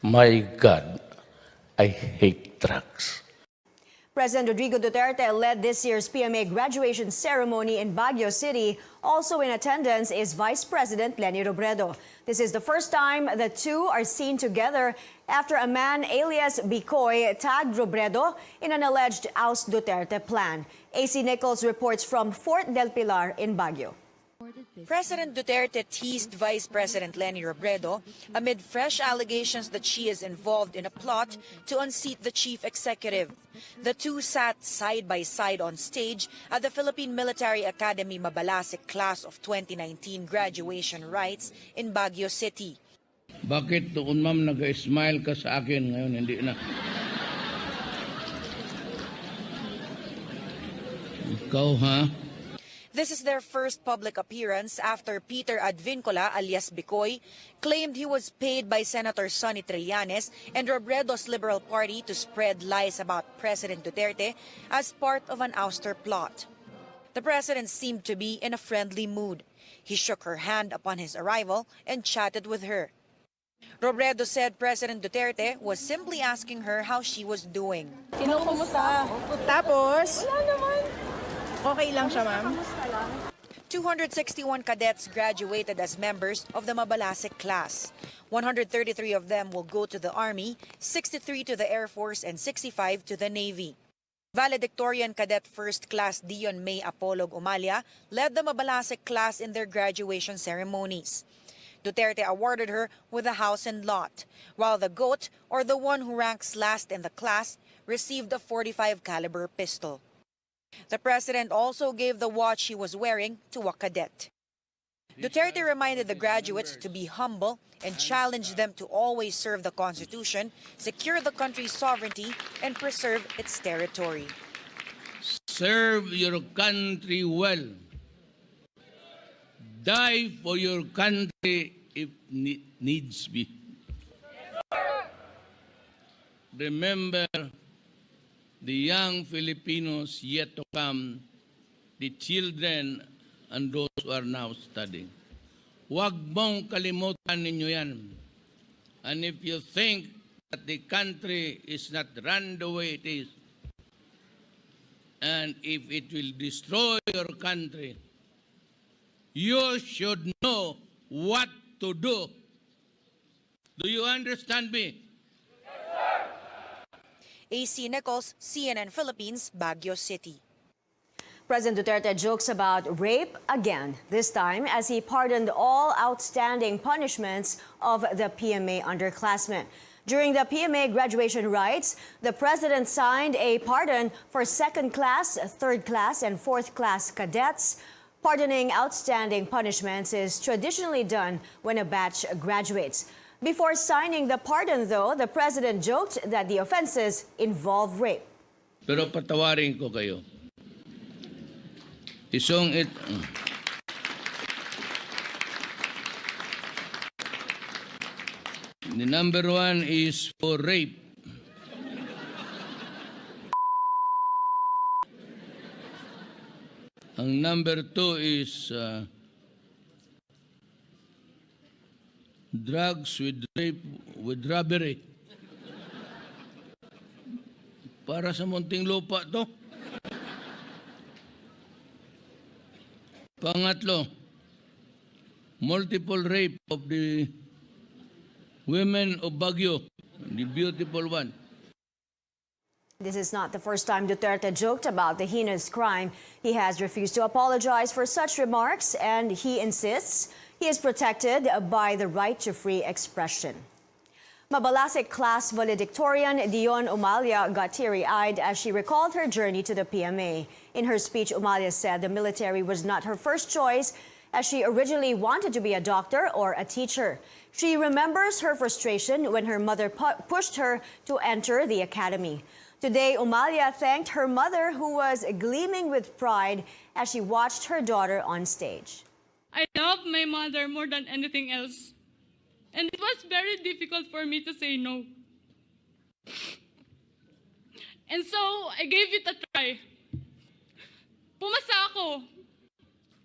My God, I hate drugs. President Rodrigo Duterte led this year's PMA graduation ceremony in Baguio City. Also in attendance is Vice President Leni Robredo. This is the first time the two are seen together after a man alias Bicoy tagged Robredo in an alleged oust Duterte plan. AC Nichols reports from Fort del Pilar in Baguio. President Duterte teased Vice President Leni Robredo amid fresh allegations that she is involved in a plot to unseat the chief executive. The two sat side by side on stage at the Philippine Military Academy Mabalasik Class of 2019 graduation rites in Baguio City. Bakit doon ma'am nag-smile ka sa akin ngayon, hindi na? Ikaw ha? This is their first public appearance after Peter Advincola alias Bicoy claimed he was paid by Senator Sonny Trillanes and Robredo's Liberal Party to spread lies about President Duterte as part of an ouster plot. The president seemed to be in a friendly mood. He shook her hand upon his arrival and chatted with her. Robredo said President Duterte was simply asking her how she was doing. Kumusta? Tapos? Wala naman. Okay lang siya, ma'am. 261 cadets graduated as members of the Mabalasik class. 133 of them will go to the Army, 63 to the Air Force, and 65 to the Navy. Valedictorian Cadet First Class Dion May Apolog Umalia led the Mabalasik class in their graduation ceremonies. Duterte awarded her with a house and lot, while the GOAT, or the one who ranks last in the class, received a .45 caliber pistol. The president also gave the watch he was wearing to a cadet. Duterte reminded the graduates to be humble and challenged them to always serve the Constitution, secure the country's sovereignty, and preserve its territory. Serve your country well. Die for your country if needs be. Remember the young Filipinos yet to come, the children and those who are now studying. Huwag mong kalimutan ninyo yan. And if you think that the country is not run the way it is, and if it will destroy your country, you should know what to do. Do you understand me? AC Nichols, CNN Philippines, Baguio City. President Duterte jokes about rape again, this time as he pardoned all outstanding punishments of the PMA underclassmen. During the PMA graduation rites, the president signed a pardon for second class, third class, and fourth class cadets. Pardoning outstanding punishments is traditionally done when a batch graduates. Before signing the pardon, though, the president joked that the offenses involve rape. Pero patawarin ko kayo. Isong it... The number one is for rape. Ang number two is drugs with rape, with robbery. Para sa munting lupa to. Pangatlo, multiple rape of the women of Baguio, the beautiful one. This is not the first time Duterte joked about the heinous crime. He has refused to apologize for such remarks, and he insists he is protected by the right to free expression. Mabalasik class valedictorian Dion Umalia got teary-eyed as she recalled her journey to the PMA. In her speech, Umalia said the military was not her first choice, as she originally wanted to be a doctor or a teacher. She remembers her frustration when her mother pushed her to enter the academy. Today, Umalia thanked her mother, who was gleaming with pride as she watched her daughter on stage. I love my mother more than anything else. And it was very difficult for me to say no. And so, I gave it a try. Pumasa ako.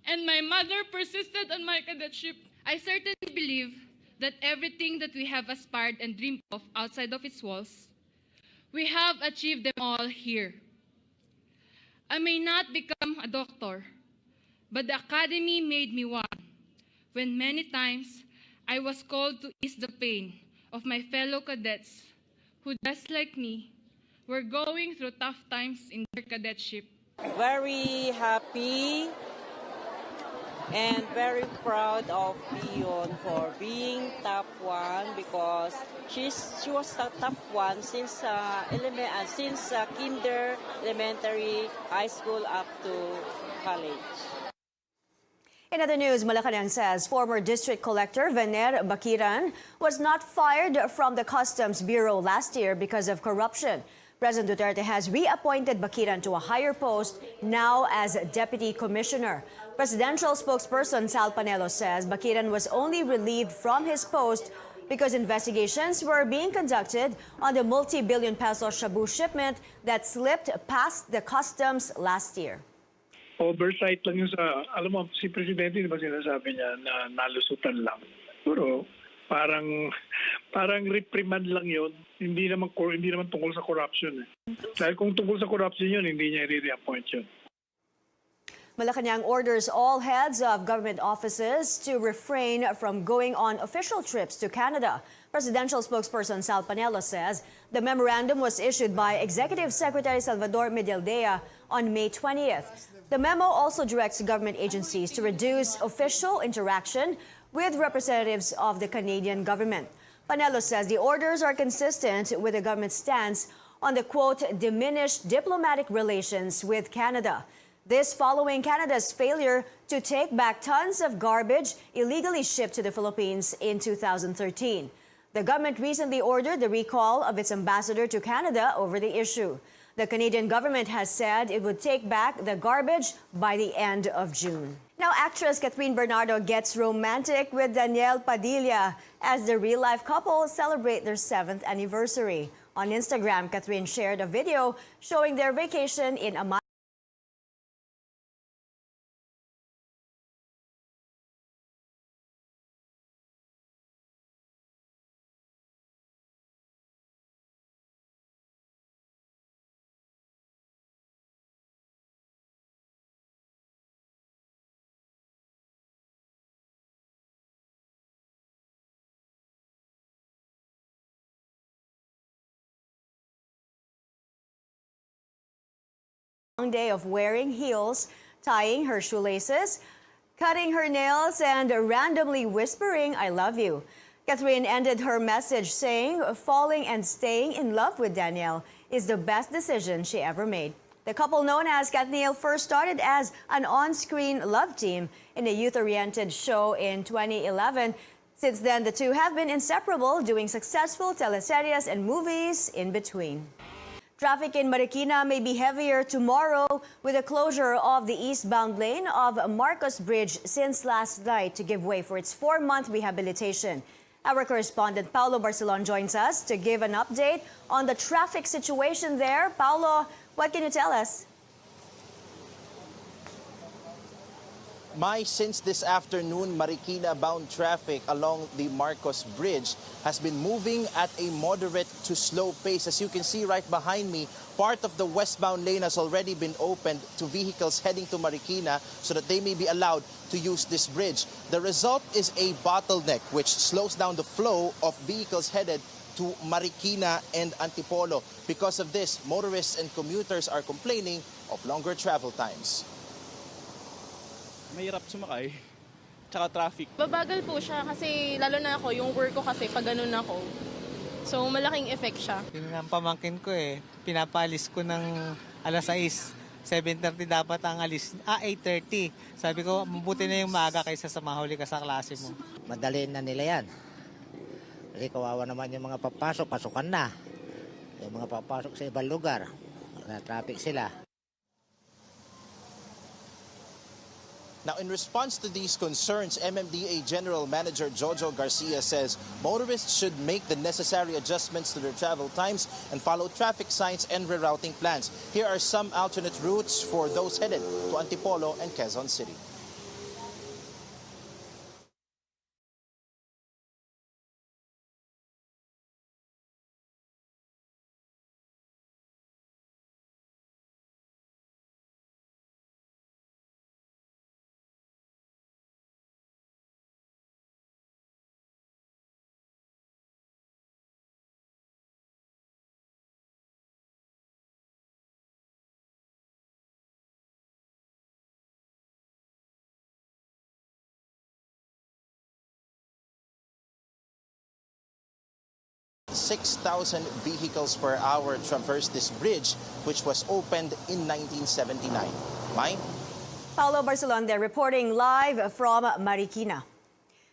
And my mother persisted on my cadetship. I certainly believe that everything that we have aspired and dreamed of outside of its walls, we have achieved them all here. I may not become a doctor, but the academy made me one, when many times I was called to ease the pain of my fellow cadets who, just like me, were going through tough times in their cadetship. Very happy and very proud of Leon for being top one because she was the top one since kinder, elementary, high school up to college. In other news, Malacanang says former District Collector Vener Baquiran was not fired from the Customs Bureau last year because of corruption. President Duterte has reappointed Baquiran to a higher post, now as Deputy Commissioner. Presidential spokesperson Sal Panelo says Baquiran was only relieved from his post because investigations were being conducted on the multi-billion peso shabu shipment that slipped past the customs last year. Oversight lang yun sa, alam mo, si Presidente, di ba sinasabi niya na nalusutan lang. Pero parang reprimand lang yun. Hindi naman tungkol sa corruption. Dahil kung tungkol sa corruption yun, hindi niya i-reappoint yun. Malacanang orders all heads of government offices to refrain from going on official trips to Canada. Presidential spokesperson Sal Panelo says the memorandum was issued by Executive Secretary Salvador Medialdea on May 20th. The memo also directs government agencies to reduce official interaction with representatives of the Canadian government. Panelo says the orders are consistent with the government's stance on the, quote, diminished diplomatic relations with Canada. This following Canada's failure to take back tons of garbage illegally shipped to the Philippines in 2013. The government recently ordered the recall of its ambassador to Canada over the issue. The Canadian government has said it would take back the garbage by the end of June. Now, actress Catherine Bernardo gets romantic with Daniel Padilla as the real-life couple celebrate their 7th anniversary. On Instagram, Catherine shared a video showing their vacation in a long day of wearing heels, tying her shoelaces, cutting her nails, and randomly whispering, "I love you." Catherine ended her message saying falling and staying in love with Daniel is the best decision she ever made. The couple, known as Katniel, first started as an on-screen love team in a youth-oriented show in 2011. Since then, the two have been inseparable, doing successful teleseries and movies in between. Traffic in Marikina may be heavier tomorrow with the closure of the eastbound lane of Marcos Bridge since last night to give way for its 4-month rehabilitation. Our correspondent Paulo Barcelon joins us to give an update on the traffic situation there. Paulo, what can you tell us? Since this afternoon, Marikina-bound traffic along the Marcos Bridge has been moving at a moderate to slow pace. As you can see right behind me, part of the westbound lane has already been opened to vehicles heading to Marikina so that they may be allowed to use this bridge. The result is a bottleneck which slows down the flow of vehicles headed to Marikina and Antipolo. Because of this, motorists and commuters are complaining of longer travel times. Mahirap sumakay, tsaka traffic. Babagal po siya kasi lalo na ako, yung work ko kasi pag ganun ako. So malaking effect siya. Yun ang pamangkin ko pinapalis ko ng alas 6, 7:30 dapat ang alis, 8:30. Sabi ko, mabuti na yung maaga kaysa sa mahuli ka sa klase mo. Madali na nila yan. Kasi kawawa naman yung mga papasok, pasukan na. Yung mga papasok sa ibang lugar, na traffic sila. Now, in response to these concerns, MMDA General Manager Jojo Garcia says motorists should make the necessary adjustments to their travel times and follow traffic signs and rerouting plans. Here are some alternate routes for those headed to Antipolo and Quezon City. 6,000 vehicles per hour traverse this bridge, which was opened in 1979. Mai? Paulo Barcelonde reporting live from Marikina.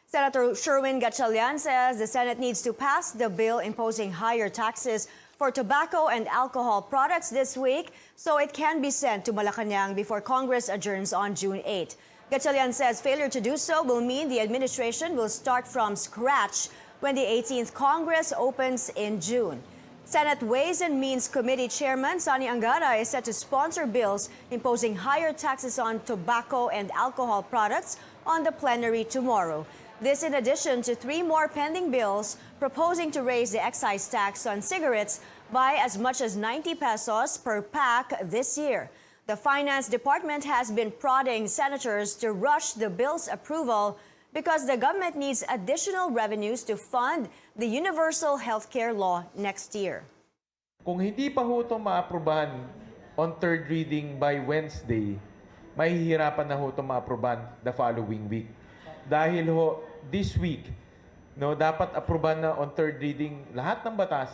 Senator Sherwin Gatchalian says the Senate needs to pass the bill imposing higher taxes for tobacco and alcohol products this week so it can be sent to Malacanang before Congress adjourns on June 8. Gatchalian says failure to do so will mean the administration will start from scratch when the 18th Congress opens in June. Senate Ways and Means Committee Chairman Sonny Angara is set to sponsor bills imposing higher taxes on tobacco and alcohol products on the plenary tomorrow. This in addition to 3 more pending bills proposing to raise the excise tax on cigarettes by as much as 90 pesos per pack this year. The Finance Department has been prodding senators to rush the bill's approval because the government needs additional revenues to fund the universal healthcare law next year. Kung hindi pa ho ito maaprubahan on third reading by Wednesday, mahihirapan na ho ito maaprubahan the following week. Dahil ho, this week, dapat aprubahan na on third reading lahat ng batas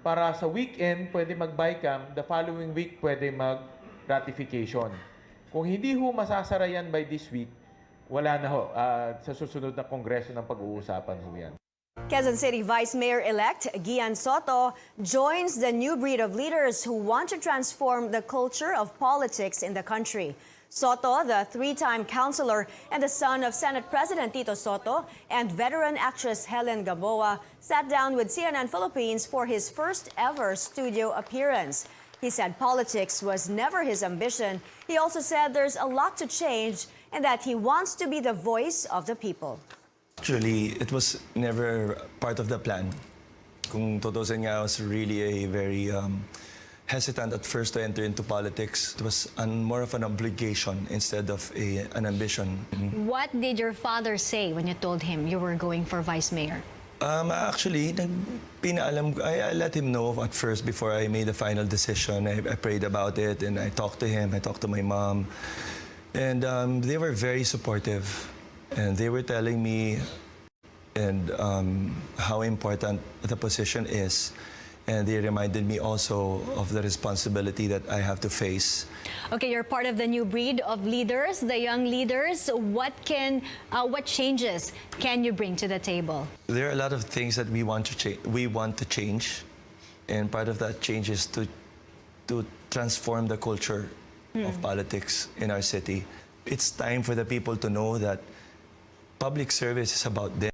para sa weekend pwede mag-bycam, the following week pwede mag-ratification. Kung hindi ho masasara yan by this week, wala na ho. Sa susunod na kongreso ng pag-uusapan ho yan. Quezon City Vice Mayor-elect Gian Sotto joins the new breed of leaders who want to transform the culture of politics in the country. Sotto, the 3-time councilor and the son of Senate President Tito Sotto and veteran actress Helen Gamboa, sat down with CNN Philippines for his first ever studio appearance. He said politics was never his ambition. He also said there's a lot to change and that he wants to be the voice of the people. Actually, it was never part of the plan. Kung tutusin nga, I was really a very hesitant at first to enter into politics. It was more of an obligation instead of an ambition. What did your father say when you told him you were going for vice mayor? Actually, I let him know at first before I made the final decision. I prayed about it and I talked to him, I talked to my mom. And they were very supportive. And they were telling me how important the position is. And they reminded me also of the responsibility that I have to face. Okay, you're part of the new breed of leaders, the young leaders. What changes can you bring to the table? There are a lot of things that we want to change, and part of that change is to transform the culture of politics in our city. It's time for the people to know that public service is about them.